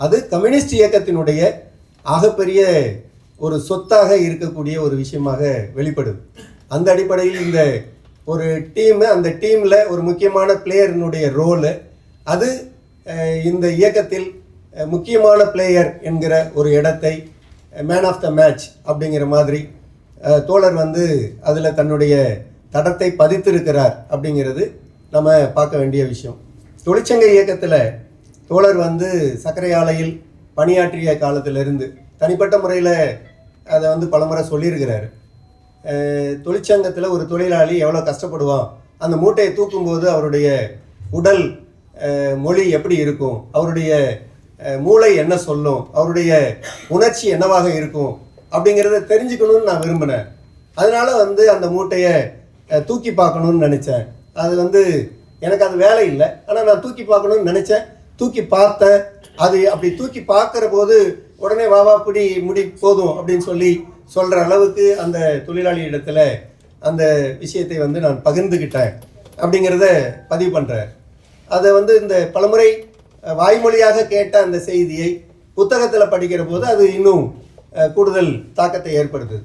அது கம்யூனிஸ்ட் இயக்கத்தினுடைய ஆகப்பெரிய ஒரு சொத்தாக இருக்கக்கூடிய ஒரு விஷயமாக வெளிப்படுது. அந்த அடிப்படையில் இந்த ஒரு டீமு, அந்த டீமில் ஒரு முக்கியமான பிளேயரினுடைய ரோலு, அது இந்த இயக்கத்தில் முக்கியமான பிளேயர் என்கிற ஒரு இடத்தை மேன் ஆஃப் த மேட்ச் அப்படிங்கிற மாதிரி தோழர் வந்து அதில் தன்னுடைய தடத்தை பதித்திருக்கிறார் அப்படிங்கிறது நம்ம பார்க்க வேண்டிய விஷயம். தொழிற்சங்க இயக்கத்தில் தோழர் வந்து சர்க்கரை ஆலையில் பணியாற்றிய காலத்திலிருந்து தனிப்பட்ட முறையில் அதை வந்து பலமுறை சொல்லியிருக்கிறார். தொழிற்சங்கத்தில் ஒரு தொழிலாளி எவ்வளோ கஷ்டப்படுவான், அந்த மூட்டையை தூக்கும்போது அவருடைய உடல் மொழி எப்படி இருக்கும், அவருடைய மூளை என்ன சொல்லும், அவருடைய உணர்ச்சி என்னவாக இருக்கும் அப்படிங்கிறத தெரிஞ்சுக்கணும்னு நான் விரும்பினேன். அதனால் வந்து அந்த மூட்டையை தூக்கி பார்க்கணுன்னு நினச்சேன். அது வந்து எனக்கு அது வேலை இல்லை, ஆனால் நான் தூக்கி பார்க்கணுன்னு நினச்சேன், தூக்கி பார்த்தேன். அது அப்படி தூக்கி பார்க்குற போது உடனே வாவா பிடி முடி போதும் அப்படின்னு சொல்கிற அளவுக்கு அந்த தொழிலாளி இடத்துல அந்த விஷயத்தை வந்து நான் பகிர்ந்துக்கிட்டேன் அப்படிங்கிறத பதிவு பண்ணுறேன். அதை வந்து இந்த பலமுறை வாய்மொழியாக கேட்ட அந்த செய்தியை புத்தகத்தில் படிக்கிற போது அது இன்னும் கூடுதல் தாக்கத்தை ஏற்படுத்துது.